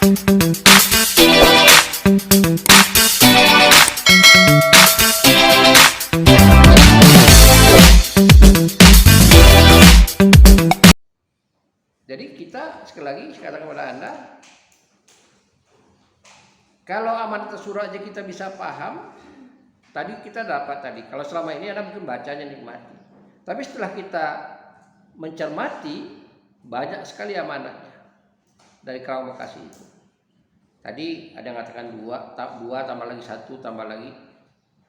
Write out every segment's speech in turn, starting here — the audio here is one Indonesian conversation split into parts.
Jadi kita sekali lagi saya katakan kepada Anda, kalau amanat tersurat aja kita bisa paham, tadi kita dapat tadi. Kalau selama ini Anda mungkin bacanya nikmati, tapi setelah kita mencermati, banyak sekali amanatnya dari Keraup Bekasi itu. Tadi ada yang mengatakan dua tambah lagi satu tambah lagi,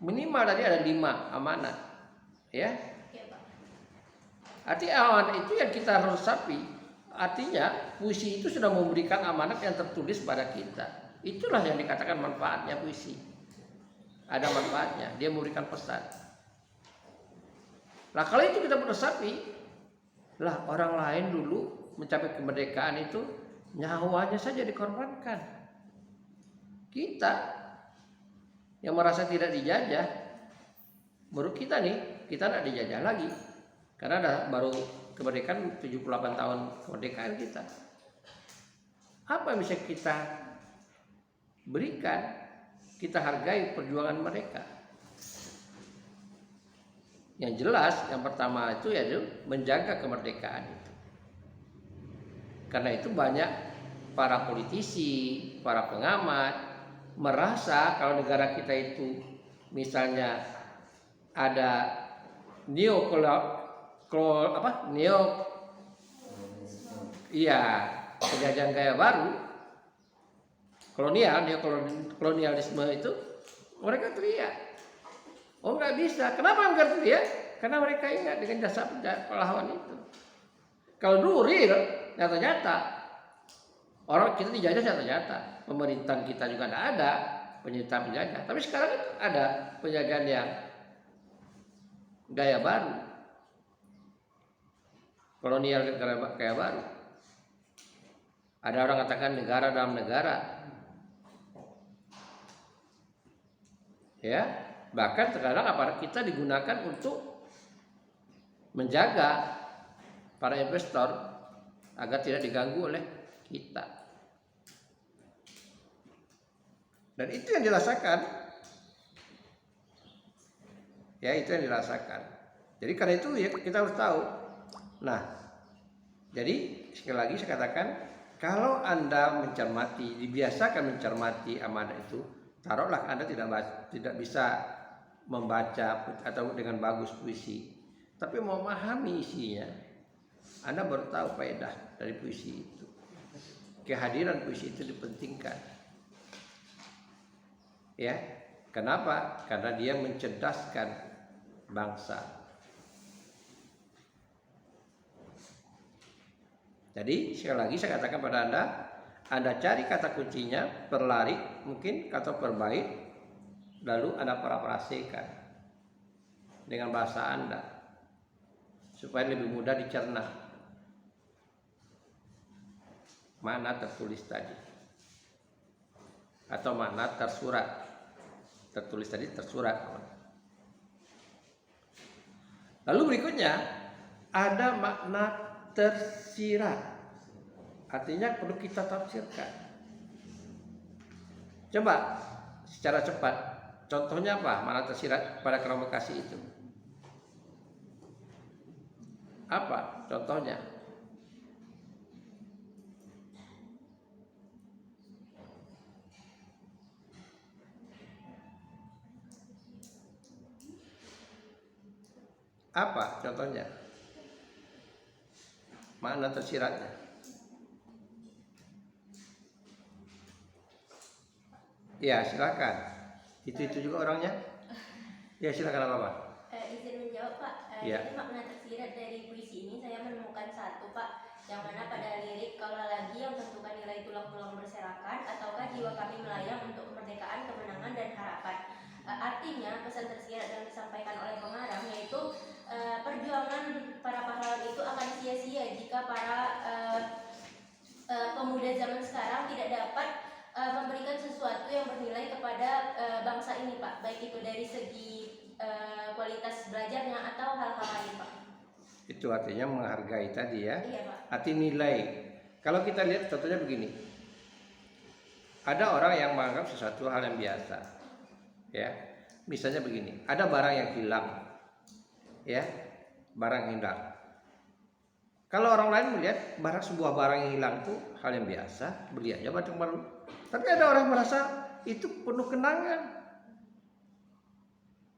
minimal tadi ada 5 amanat, ya. Artinya amanat itu yang kita harus resapi. Artinya puisi itu sudah memberikan amanat yang tertulis pada kita. Itulah yang dikatakan manfaatnya puisi. Ada manfaatnya, dia memberikan pesan. Nah kalau itu kita resapi, lah orang lain dulu mencapai kemerdekaan itu nyawanya saja dikorbankan. Kita yang merasa tidak dijajah, menurut kita nih, kita tidak dijajah lagi. Karena ada baru kemerdekaan 78 tahun kemerdekaan kita. Apa yang bisa kita berikan? Kita hargai perjuangan mereka. Yang jelas, yang pertama itu yaitu menjaga kemerdekaan itu. Karena itu banyak para politisi, para pengamat merasa kalau negara kita itu misalnya ada penjajahan gaya baru, kolonialisme itu, mereka teriak. Oh nggak bisa. Kenapa mereka teriak? Karena mereka ingat dengan jasa pahlawan itu. Kalau dulu real, nyata-nyata orang kita dijajah nyata-nyata. Pemerintahan kita juga tidak ada penjajah. Tapi sekarang kan ada penjajahan yang gaya baru. Kolonial gaya baru. Ada orang katakan negara dalam negara. Ya, bahkan terkadang aparat kita digunakan untuk menjaga para investor agar tidak diganggu oleh kita. Dan itu yang dirasakan. Ya, itu yang dirasakan. Jadi karena itu ya kita harus tahu. Nah, jadi sekali lagi saya katakan, kalau Anda mencermati, dibiasakan mencermati amanat itu, taruhlah Anda tidak bisa membaca atau dengan bagus puisi, tapi mau memahami isinya, Anda baru tahu faedah dari puisi itu. Kehadiran puisi itu dipentingkan. Ya, kenapa? Karena dia mencerdaskan bangsa. Jadi sekali lagi saya katakan pada Anda cari kata kuncinya, perlari mungkin atau perbait, lalu Anda parafrasekan dengan bahasa Anda supaya lebih mudah dicerna mana tertulis tadi atau mana tersurat. Tertulis tadi tersurat. Lalu berikutnya ada makna tersirat, artinya perlu kita tafsirkan. Coba secara cepat, contohnya apa makna tersirat pada Keraup Bekasi itu? Apa contohnya? Apa contohnya? Mana tersiratnya? Ya silakan. Itu juga orangnya. Ya silakan apa-apa. Izin menjawab Pak. Ya. Jadi makna tersirat dari puisi ini saya menemukan satu Pak, yang mana pada lirik kaulah lagi yang tentukan nilai tulang-tulang berserakan, ataukah jiwa kami melayang untuk kemerdekaan, kemenangan dan harapan. Artinya pesan tersirat yang disampaikan oleh pengarang yaitu perjuangan para pahlawan itu akan sia-sia jika para pemuda zaman sekarang tidak dapat memberikan sesuatu yang bernilai kepada bangsa ini Pak, baik itu dari segi kualitas belajarnya atau hal-hal lain Pak. Itu artinya menghargai tadi ya. Iya Pak. Arti nilai. Kalau kita lihat contohnya begini, ada orang yang menganggap sesuatu hal yang biasa. Ya. Misalnya begini, ada barang yang hilang. Ya. Barang hilang. Kalau orang lain melihat sebuah barang yang hilang itu hal yang biasa, beli aja barang baru. Tapi ada orang yang merasa itu penuh kenangan.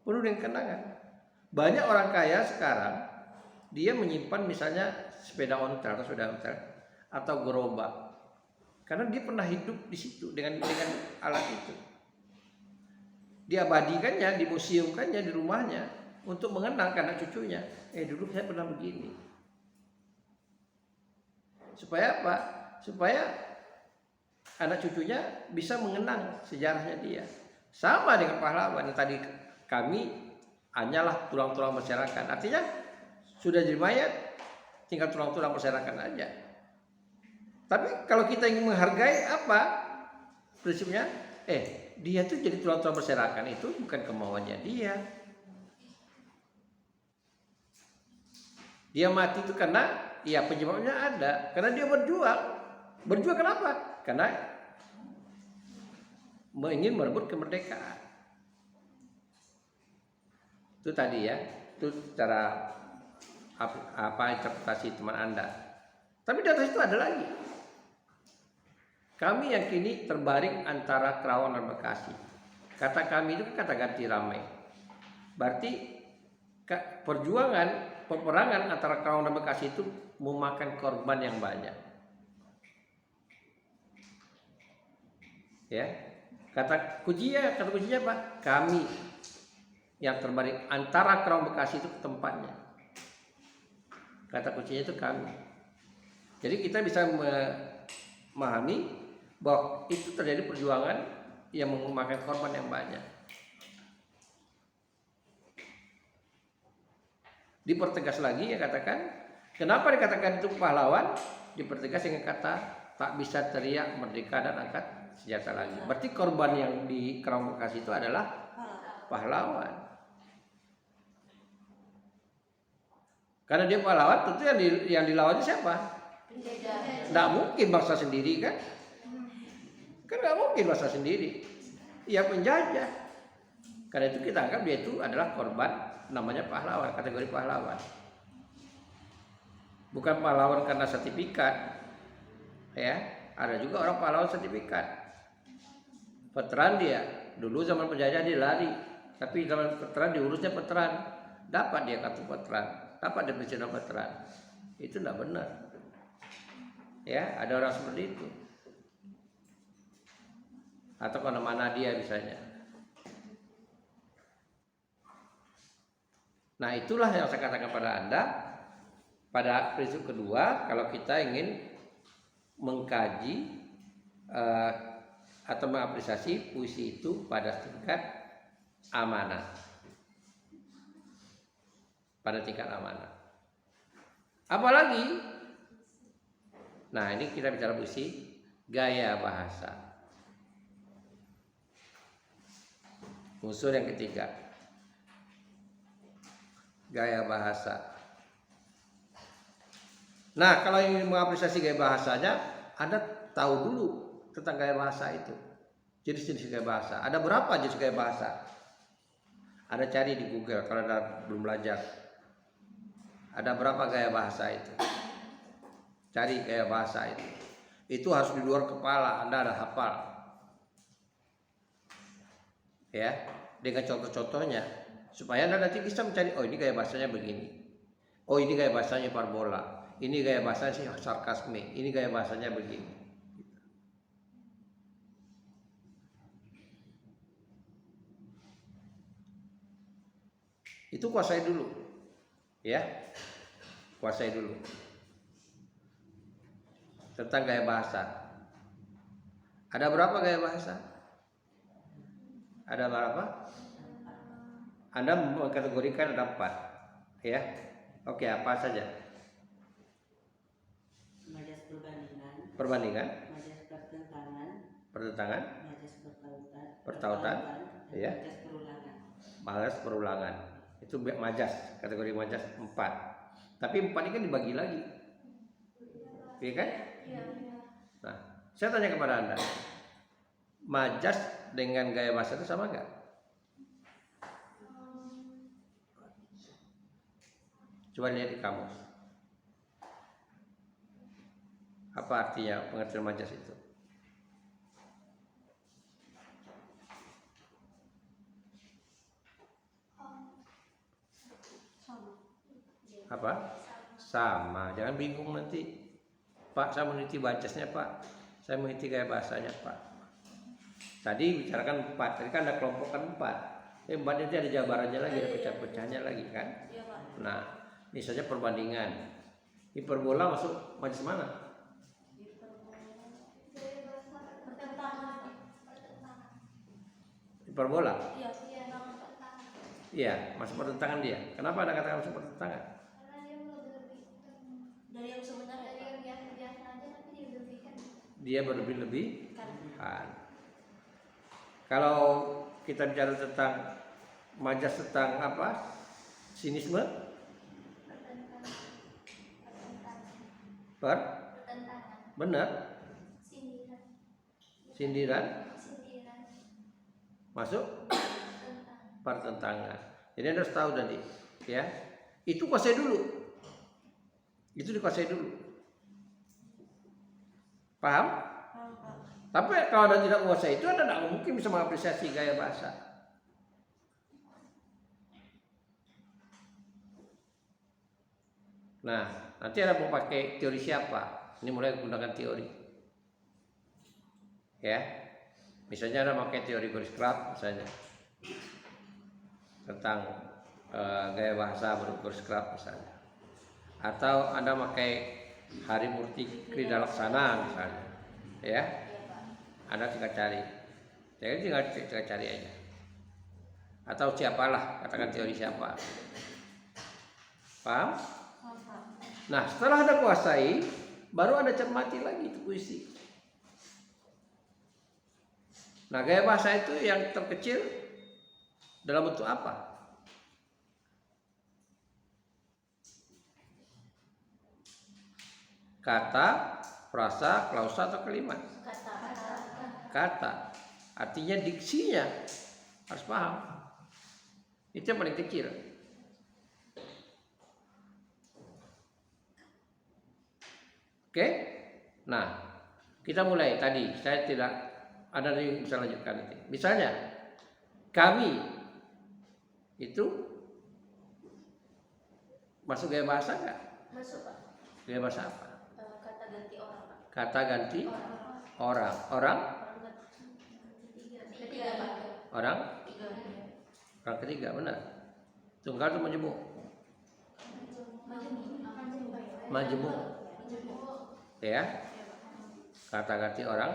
Penuh dengan kenangan. Banyak orang kaya sekarang dia menyimpan misalnya sepeda ontel atau gerobak, karena dia pernah hidup di situ dengan alat itu. Diabadikannya, dimuseumkannya di rumahnya untuk mengenang anak cucunya. Dulu saya pernah begini. Supaya apa? Supaya anak cucunya bisa mengenang sejarahnya dia. Sama dengan pahlawan yang tadi kami hanyalah tulang-tulang berserakan. Artinya sudah jadi mayat, tinggal tulang-tulang berserakan aja. Tapi kalau kita ingin menghargai apa prinsipnya? Dia tuh jadi tulang-tulang berserakan itu bukan kemauannya dia. Dia mati itu karena penyebabnya ada. Karena dia berjuang. Berjuang kenapa? Karena ingin merebut kemerdekaan. Itu tadi ya. Itu secara interpretasi teman Anda. Tapi di atas itu ada lagi. Kami yang kini terbaring antara Kerawang dan Bekasi. Kata kami itu kata ganti ramai. Berarti peperangan antara Kerawang dan Bekasi itu memakan korban yang banyak. Ya. Kata kuncinya apa? Kami yang terbaring antara Kerawang Bekasi itu tempatnya. Kata kuncinya itu kami. Jadi kita bisa memahami bahwa itu terjadi perjuangan yang memakan korban yang banyak. Dipertegas lagi ya katakan, kenapa dikatakan itu pahlawan? Dipertegas dengan kata tak bisa teriak merdeka dan angkat senjata lagi. Berarti korban yang di Kerawang Bekasi itu adalah pahlawan. Karena dia pahlawan, tentu yang dilawannya siapa? Tidak mungkin bangsa sendiri kan? Kan nggak mungkin bangsa sendiri. Ya penjajah. Karena itu kita anggap dia itu adalah korban, namanya pahlawan, kategori pahlawan. Bukan pahlawan karena sertifikat. Ya, ada juga orang pahlawan sertifikat. Veteran dia, dulu zaman penjajah dia lari, tapi zaman veteran diurusnya veteran, dapat dia kartu veteran, dapat dia pensiun veteran. Itu tidak benar. Ya, ada orang seperti itu. Atau kemana-mana dia misalnya. Nah itulah yang saya katakan pada Anda. Pada prinsip kedua, kalau kita ingin mengkaji atau mengapresiasi puisi itu pada tingkat amanah. Pada tingkat amanah. Apalagi, nah ini kita bicara puisi gaya bahasa. Unsur yang ketiga, gaya bahasa. Nah, kalau ingin mengapresiasi gaya bahasanya, Anda tahu dulu tentang gaya bahasa itu. Jenis-jenis gaya bahasa. Ada berapa jenis gaya bahasa? Anda cari di Google kalau Anda belum belajar. Ada berapa gaya bahasa itu? Cari gaya bahasa itu. Itu harus di luar kepala, Anda ada hafal. Ya, dengan contoh-contohnya supaya Anda nanti bisa mencari, oh ini gaya bahasanya begini, oh ini gaya bahasanya parbola, ini gaya bahasanya sarkasme, ini gaya bahasanya begini. Itu kuasai dulu, ya, kuasai dulu tentang gaya bahasa. Ada berapa gaya bahasa? Ada berapa? Anda mengkategorikan ada 4, ya. Oke, apa saja? Majas perbandingan, majas pertentangan, majas pertautan, ya. Majas perulangan. Itu majas, kategori majas 4. Tapi 4 ini kan dibagi lagi, iya kan? Nah, saya tanya kepada Anda, majas dengan gaya bahasa itu sama nggak? Coba lihat di kamus. Apa artinya pengertian majas itu? Apa? Sama. Jangan bingung nanti. Pak, saya meneliti bacasnya Pak. Saya meneliti gaya bahasanya Pak. Tadi bicarakan 4. Tadi kan ada kelompokan 4. 4 itu ada jabarannya lagi, ada pecah-pecahnya lagi kan? Iya, Pak. Nah, ini saja perbandingan. Hiperbola masuk majas mana? Hiperbola? Iya. Iya, masuk pertentangan dia. Kenapa ada kata masuk pertentangan? Dari yang sebenarnya, Pak. Dia berlebih-lebih. Kan. Kalau kita bicara tentang majas tentang apa? Sinisme? Benar? Sindiran? Masuk pertentangan. Jadi Anda harus tahu tadi, ya. Itu kuasai dulu. Itu dikuasai dulu. Paham? Tapi kalau Anda tidak menguasai itu, Anda tidak mungkin bisa mengapresiasi gaya bahasa. Nah, nanti Anda mau pakai teori siapa? Ini mulai gunakan teori. Ya. Misalnya Anda pakai teori Boris Kraft misalnya. Tentang gaya bahasa menurut Boris Kraft misalnya. Atau Anda pakai Harimurti Kridalaksana misalnya. Ya. Anda tinggal cari. Jadi tinggal cari aja. Atau siapalah, katakan teori siapa. Paham? Nah, setelah Anda kuasai, baru Anda cermati lagi itu puisi. Nah, gaya bahasa itu yang terkecil dalam bentuk apa? Kata, frasa, klausa atau kalimat? Kata. Artinya diksinya harus paham. Itu yang paling kecil. Oke? Nah, kita mulai tadi. Saya tidak ada yang bisa lanjutkan nanti. Misalnya, kami itu masuk gaya bahasa nggak? Masuk, Pak. Gaya bahasa apa? Kata ganti orang, Pak. Kata ganti orang. Ketiga, Pak. Orang ketiga, benar. Tunggal atau majemuk? Majemuk. Ya. Kata ganti orang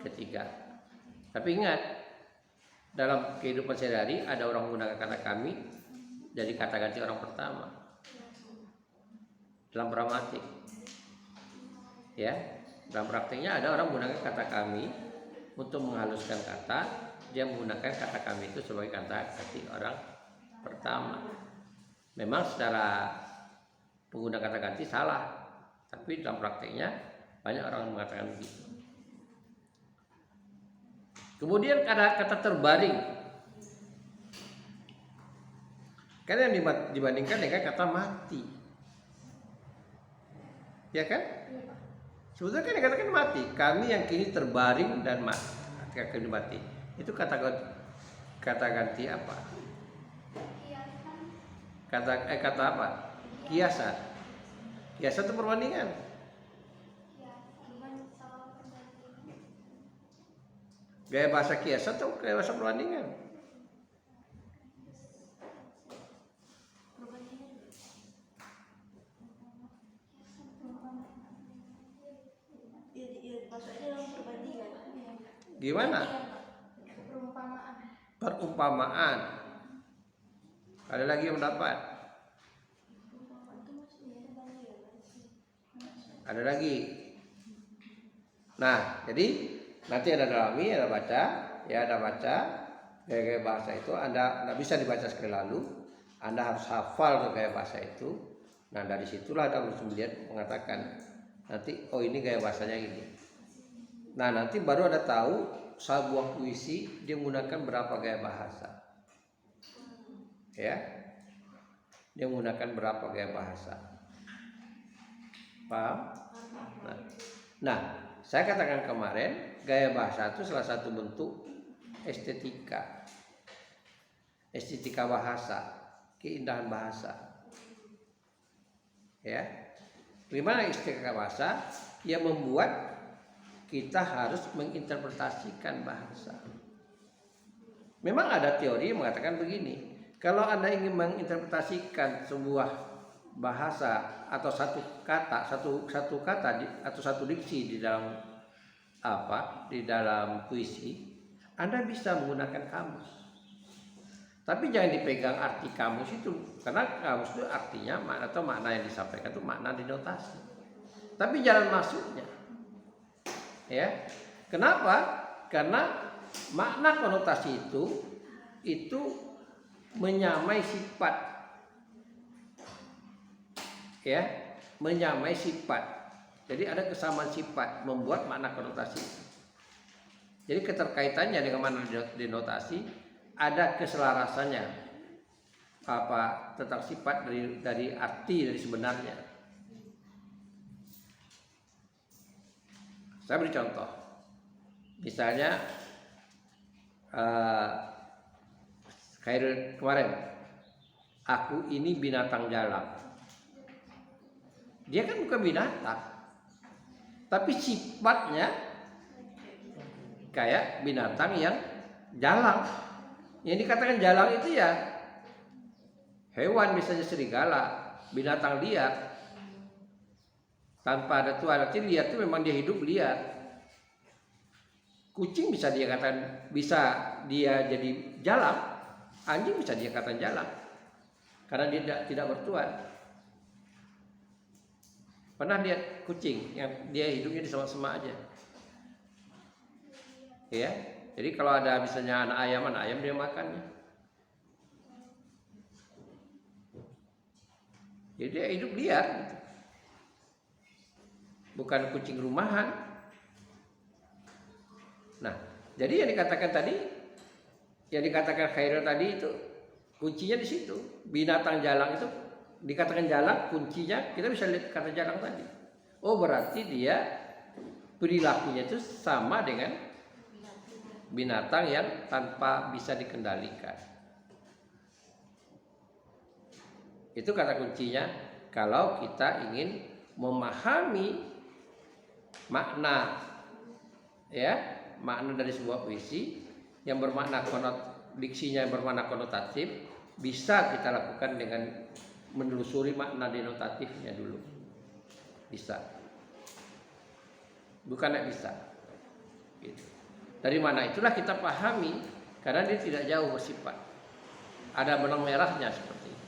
ketiga. Tapi ingat, dalam kehidupan sehari-hari ada orang menggunakan kata kami dari kata ganti orang pertama. Dalam gramatik. Ya. Dalam praktiknya ada orang menggunakan kata kami untuk menghaluskan kata, dia menggunakan kata kami itu sebagai kata ganti orang pertama. Memang secara pengguna kata ganti salah, tapi dalam praktiknya banyak orang mengatakan begitu. Kemudian kata terbaring, kan yang dibandingkan dengan kata mati, ya kan? Sebetulnya kan dikatakan mati. Kami yang kini terbaring dan mati. Ketika kini mati, itu kata ganti apa? Kata apa? Kiasan. Kiasan itu perbandingan. Gaya bahasa kiasan atau gaya bahasa perbandingan? Gimana? Perumpamaan. Ada lagi yang dapat? Ada lagi. Nah, jadi nanti ada dalami, ada baca, ya ada baca. Gaya bahasa itu Anda tidak bisa dibaca sekali lalu. Anda harus hafal gaya bahasa itu. Nah, dari situlah Anda harus melihat mengatakan nanti, oh ini gaya bahasanya ini. Nah, nanti baru ada tahu sebuah puisi dia menggunakan berapa gaya bahasa. Ya. Dia menggunakan berapa gaya bahasa. Paham? Nah, saya katakan kemarin, gaya bahasa itu salah satu bentuk estetika. Estetika bahasa, keindahan bahasa. Ya. Gimana estetika bahasa? Yang membuat kita harus menginterpretasikan bahasa. Memang ada teori yang mengatakan begini, kalau Anda ingin menginterpretasikan sebuah bahasa atau satu kata atau satu diksi di dalam di dalam puisi, Anda bisa menggunakan kamus. Tapi jangan dipegang arti kamus itu, karena kamus itu artinya makna yang disampaikan itu makna denotasi. Tapi jalan masuknya. Ya. Kenapa? Karena makna konotasi itu menyamai sifat. Ya, menyamai sifat. Jadi ada kesamaan sifat membuat makna konotasi. Jadi keterkaitannya dengan makna denotasi ada keselarasannya tentang sifat dari arti dari sebenarnya. Saya beri contoh, misalnya Khairul kemarin, aku ini binatang jalang. Dia kan bukan binatang, tapi sifatnya kayak binatang yang jalang. Yang dikatakan jalang itu ya hewan, misalnya serigala, binatang liar. Tanpa ada tuan, arti liar itu memang dia hidup liar. Kucing bisa dia jadi jalang, anjing bisa dia katakan jalang, karena dia tidak bertuan. Pernah lihat kucing yang dia hidupnya di semak-semak aja, ya? Jadi kalau ada misalnya anak ayam dia makannya. Jadi dia hidup liar, gitu. Bukan kucing rumahan. Nah, jadi yang dikatakan Khairul tadi itu kuncinya di situ. Binatang jalang itu dikatakan jalang, kuncinya kita bisa lihat kata jalang tadi. Oh, berarti dia perilakunya itu sama dengan binatang yang tanpa bisa dikendalikan. Itu kata kuncinya kalau kita ingin memahami makna dari sebuah puisi yang bermakna diksinya yang bermakna konotatif, bisa kita lakukan dengan menelusuri makna denotatifnya dulu. Bisa. Bukan tidak bisa. Gitu. Dari mana itulah kita pahami, karena dia tidak jauh bersifat. Ada benang merahnya seperti itu.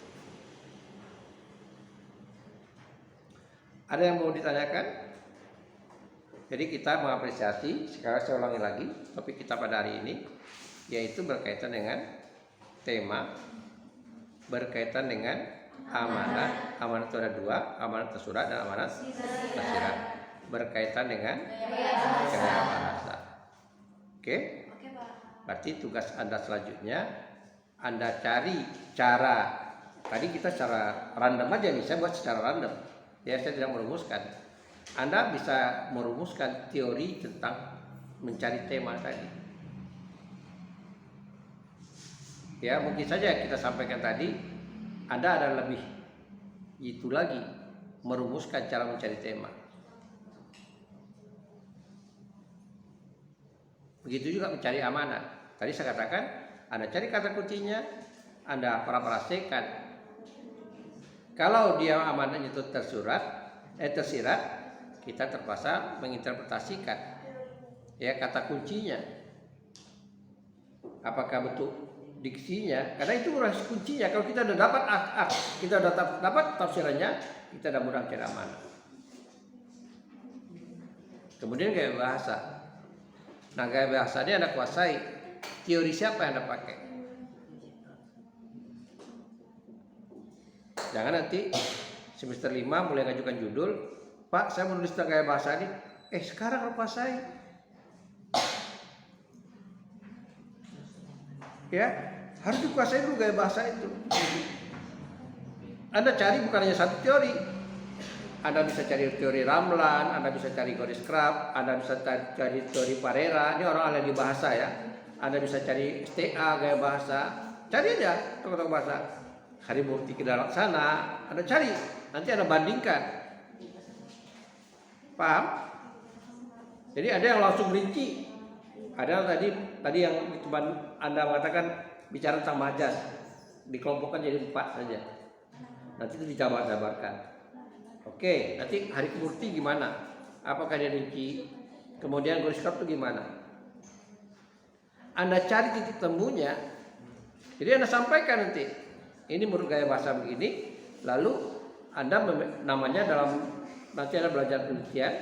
Ada yang mau ditanyakan? Jadi kita mengapresiasi, sekarang saya ulangi lagi, topik kita pada hari ini, yaitu berkaitan dengan tema, berkaitan dengan amanat. Amanat itu ada dua, amanat tersurat dan amanat tersirat. Berkaitan dengan gaya bahasa. Oke? Berarti tugas Anda selanjutnya, Anda cari cara, tadi kita secara random aja nih, saya buat secara random. Ya, saya tidak merumuskan. Anda bisa merumuskan teori tentang mencari tema tadi. Ya, mungkin saja kita sampaikan tadi, Anda ada lebih itu lagi, merumuskan cara mencari tema. Begitu juga mencari amanat. Tadi saya katakan, Anda cari kata kuncinya, Anda parafrasekan. Kalau dia amanatnya itu tersirat, kita terpaksa menginterpretasikan kata kuncinya. Apakah bentuk diksinya? Karena itu urus kuncinya. Kalau kita sudah dapat kita sudah dapat tafsirannya, kita sudah mudah cari amanat. Kemudian gaya bahasa. Nah, gaya bahasa ini Anda kuasai. Teori siapa yang Anda pakai? Jangan nanti semester 5 mulai ngajukan judul, Pak, saya menulis tentang gaya bahasa ini. Sekarang kuasai. Ya, harus dikuasai dulu gaya bahasa itu. Anda cari bukan hanya satu teori. Anda bisa cari teori Ramlan, Anda bisa cari Goris Krab, Anda bisa cari teori Parera. Ini orang ahli bahasa ya. Anda bisa cari STA gaya bahasa. Cari aja tokoh-tokoh bahasa. Harimurti Kedalam sana, Anda cari. Nanti Anda bandingkan. Paham? Jadi ada yang langsung rinci. Ada tadi yang Anda mengatakan bicara tentang majas, dikelompokkan jadi 4 saja. Nanti itu dijabarkan. Oke, nanti Harimurti gimana? Apakah dia rinci? Kemudian Goris Krab itu gimana? Anda cari titik temunya. Jadi Anda sampaikan nanti. Ini menurut gaya bahasa begini. Lalu Anda namanya dalam nanti Anda belajar penelitian.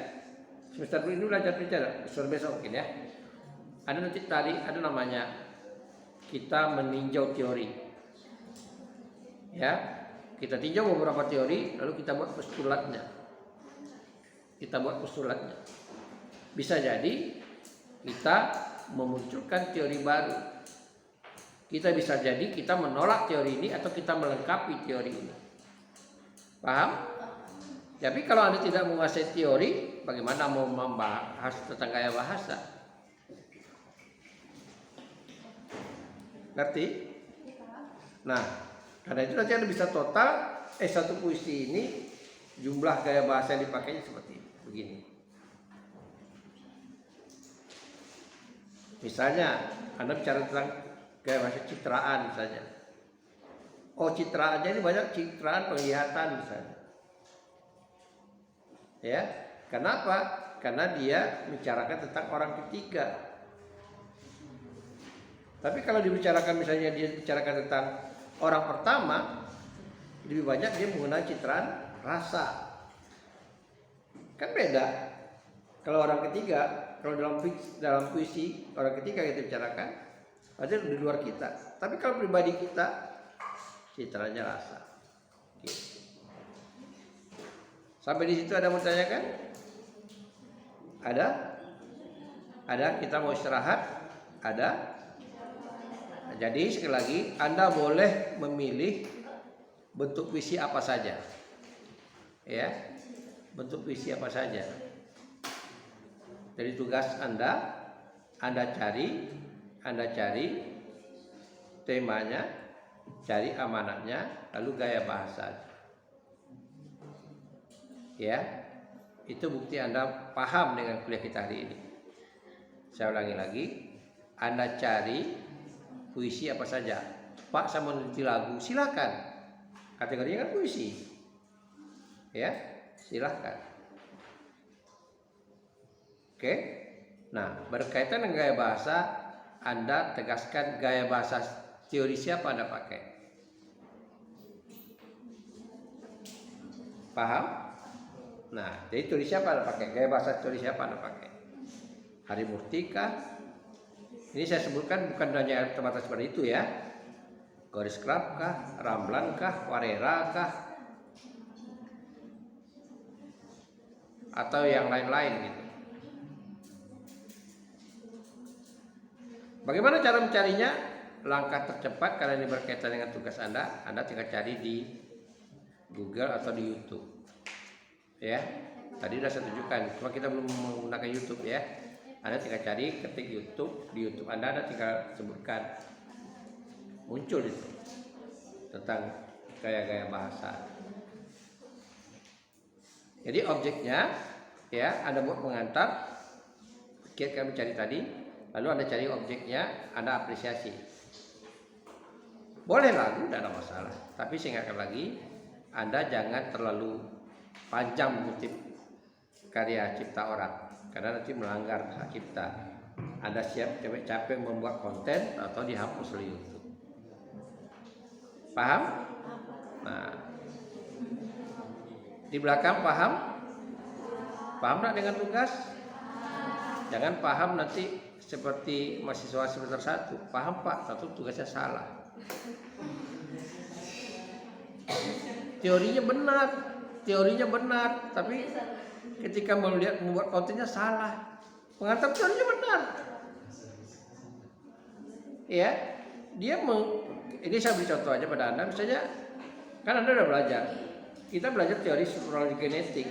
Semester ini belajar penelitian. Besok mungkin ya. Ada nanti tadi ada namanya kita meninjau teori. Ya. Kita tinjau beberapa teori, lalu kita buat postulatnya. Bisa jadi kita memunculkan teori baru. Kita bisa jadi kita menolak teori ini atau kita melengkapi teori ini. Paham? Tapi kalau Anda tidak menguasai teori, bagaimana mau membahas tentang gaya bahasa? Ngerti? Nah, karena itu nanti Anda bisa total satu puisi ini jumlah gaya bahasa yang dipakainya seperti begini. Misalnya Anda bicara tentang gaya bahasa citraan misalnya. Oh, citraannya ini banyak citraan penglihatan misalnya. Ya, kenapa? Karena dia bicarakan tentang orang ketiga. Tapi kalau dibicarakan misalnya dia bicarakan tentang orang pertama, lebih banyak dia menggunakan citraan rasa. Kan beda. Kalau orang ketiga, kalau dalam puisi orang ketiga kita bicarakan, ada di luar kita. Tapi kalau pribadi kita, citraannya rasa. Gitu. Sampai di situ ada mau tanyakan? Ada? Ada? Kita mau istirahat? Ada? Jadi sekali lagi Anda boleh memilih bentuk puisi apa saja. Ya. Bentuk puisi apa saja. Jadi tugas Anda cari temanya, cari amanatnya, lalu gaya bahasa. Ya. Itu bukti Anda paham dengan kuliah kita hari ini. Saya ulangi lagi, Anda cari puisi apa saja. Pak, saya meneliti lagu, silakan. Kategorinya kan puisi. Ya, silakan. Oke. Nah, berkaitan dengan gaya bahasa, Anda tegaskan gaya bahasa teori siapa Anda pakai. Paham? Nah, jadi teori siapa Anda pakai? Gaya bahasa teori siapa Anda pakai? Harimurti kah? Ini saya sebutkan bukan hanya terbatas pada itu ya. Goris Krab kah, Ramlan kah, Parera kah, atau yang lain-lain gitu. Bagaimana cara mencarinya? Langkah tercepat karena ini berkaitan dengan tugas Anda tinggal cari di Google atau di YouTube. Ya, tadi sudah saya tunjukkan, cuma kita belum menggunakan YouTube ya. Anda tinggal cari, ketik YouTube, di YouTube Anda tinggal sebutkan, muncul itu tentang gaya-gaya bahasa. Jadi objeknya ya Anda buat pengantar, kita mencari tadi, lalu Anda cari objeknya, Anda apresiasi. Boleh lagu, tidak ada masalah. Tapi saya ingatkan lagi, Anda jangan terlalu panjang mengutip karya cipta orang. Karena nanti melanggar hak cipta. Anda siap capek-capek membuat konten atau dihapus oleh YouTube. Paham? Nah, di belakang paham? Paham tak dengan tugas? Jangan paham nanti seperti mahasiswa semester 1. Paham Pak, satu tugasnya salah. Teorinya benar, tapi ketika membuat kontennya salah. Pengantar teorinya benar. Ya. ini saya beri contoh aja pada Anda, misalnya kan Anda udah belajar, kita belajar teori struktural genetik,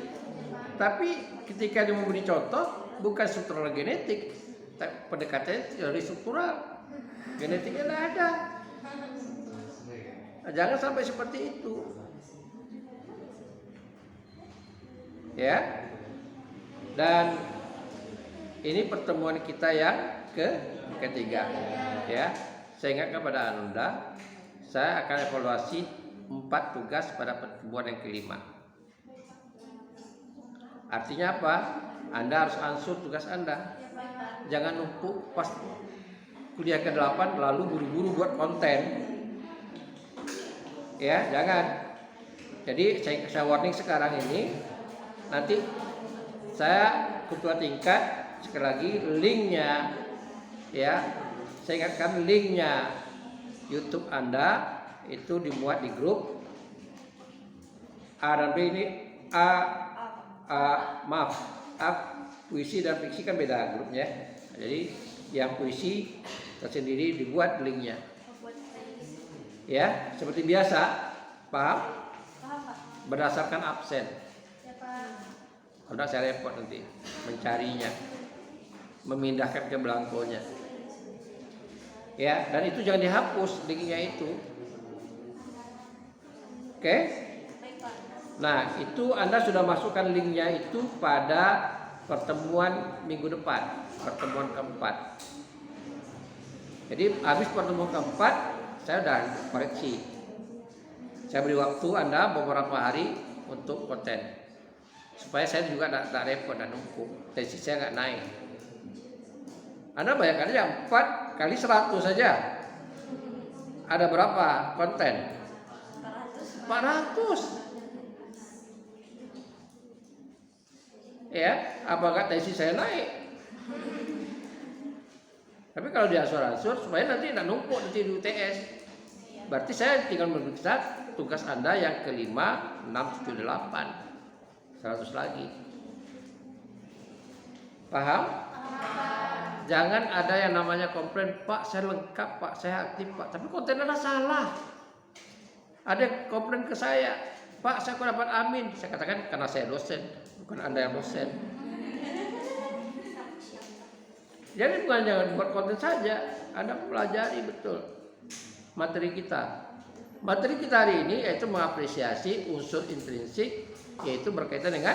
tapi ketika dia memberi contoh bukan struktural genetik, tapi pendekatannya teori struktural genetiknya tidak ada. Nah, jangan sampai seperti itu, ya. Dan ini pertemuan kita yang ketiga, ya. Saya ingatkan pada Anda, saya akan evaluasi 4 tugas pada pertemuan yang kelima. Artinya apa? Anda harus ansur tugas Anda. Jangan numpuk pas kuliah ke-8 lalu buru-buru buat konten. Ya, jangan. Jadi saya warning sekarang ini, nanti saya ketua tingkat, sekali lagi linknya, ya, saya ingatkan linknya YouTube Anda itu dimuat di grup A dan B. Ini puisi dan fiksi kan beda grupnya. Jadi yang puisi tersendiri dibuat linknya, ya, seperti biasa, paham? Berdasarkan absen. Karena saya repot nanti mencarinya, memindahkan ke belangkonya, ya. Dan itu jangan dihapus linknya itu, oke? Nah, itu Anda sudah masukkan linknya itu pada pertemuan minggu depan, pertemuan keempat. Jadi habis pertemuan keempat saya udah koreksi. Saya beri waktu Anda beberapa hari untuk konten, supaya saya juga tidak repot dan numpuk, tensi saya nggak naik. Anda bayangkan aja 4 kali 100 saja, ada berapa konten? 400. Ya, apakah tensi saya naik? Tapi kalau diansur-ansur supaya nanti tidak numpuk nanti di UTS. Berarti saya tinggal memeriksa tugas Anda yang kelima, 6, 7, 8. 100 lagi. Paham? Jangan ada yang namanya komplain, Pak saya lengkap, Pak saya aktif, Pak, tapi konten Anda salah. Ada komplain ke saya, Pak saya kok dapat amin. Saya katakan karena saya dosen, bukan Anda yang dosen. Jadi bukan jangan buat konten saja, Anda pelajari betul materi kita. Materi kita hari ini yaitu mengapresiasi unsur intrinsik, yaitu berkaitan dengan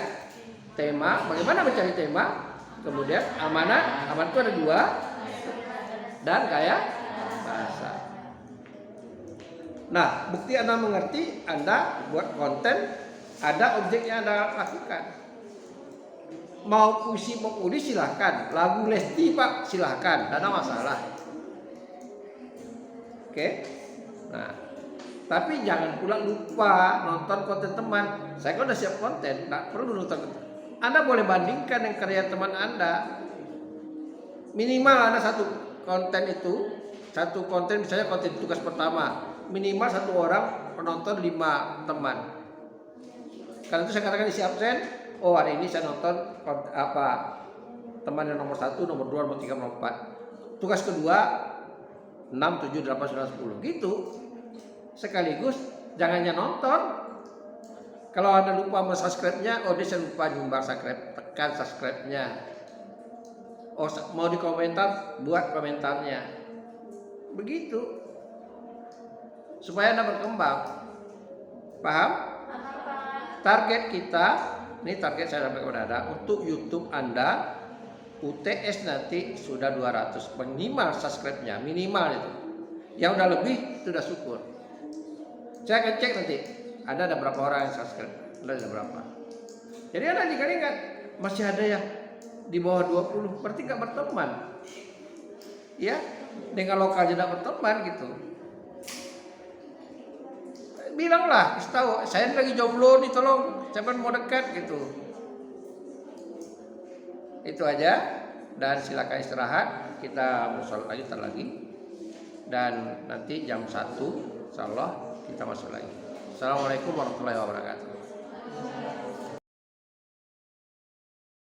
tema, bagaimana mencari tema, kemudian amanat itu ada 2, dan gaya bahasa. Nah, bukti Anda mengerti, Anda buat konten, ada objek yang Anda lakukan. Mau puisi mau ulis silahkan, lagu Lesti Pak silahkan, tidak ada masalah. Oke, nah tapi jangan pula lupa nonton konten teman. Saya kan udah siap konten, tidak perlu nonton konten. Anda boleh bandingkan dengan karya teman Anda. Minimal Anda satu konten misalnya konten tugas pertama, minimal 1 orang penonton 5 teman. Karena itu saya katakan isi absen. Oh hari ini saya nonton teman yang nomor 1, nomor 2, nomor 3, nomor 4. Tugas kedua 6, 7, 8, 9, 10 gitu. Sekaligus jangan hanya nonton. Kalau Anda lupa subscribe-nya, oh dia saya lupa nyumbar subscribe, tekan subscribe-nya. Oh mau di komentar, buat komentarnya. Begitu. Supaya Anda berkembang. Paham? Target kita, ini target saya sampaikan kepada Anda, untuk YouTube Anda UTS nanti sudah 200 minimal subscribe-nya, minimal itu. Yang udah lebih itu udah syukur. Saya akan cek nanti Anda ada berapa orang yang subscribe, Anda ada berapa. Jadi Anda ingat masih ada yang di bawah 20, berarti nggak berteman. Ya, dengan lokal tidak berteman gitu. Bilanglah, kasih tahu, saya lagi jomblo nih, tolong, siapa mau dekat gitu. Itu aja, dan silakan istirahat. Kita bersolat lagi, dan nanti jam 1 insyaallah kita masuk lagi. Assalamualaikum warahmatullahi wabarakatuh.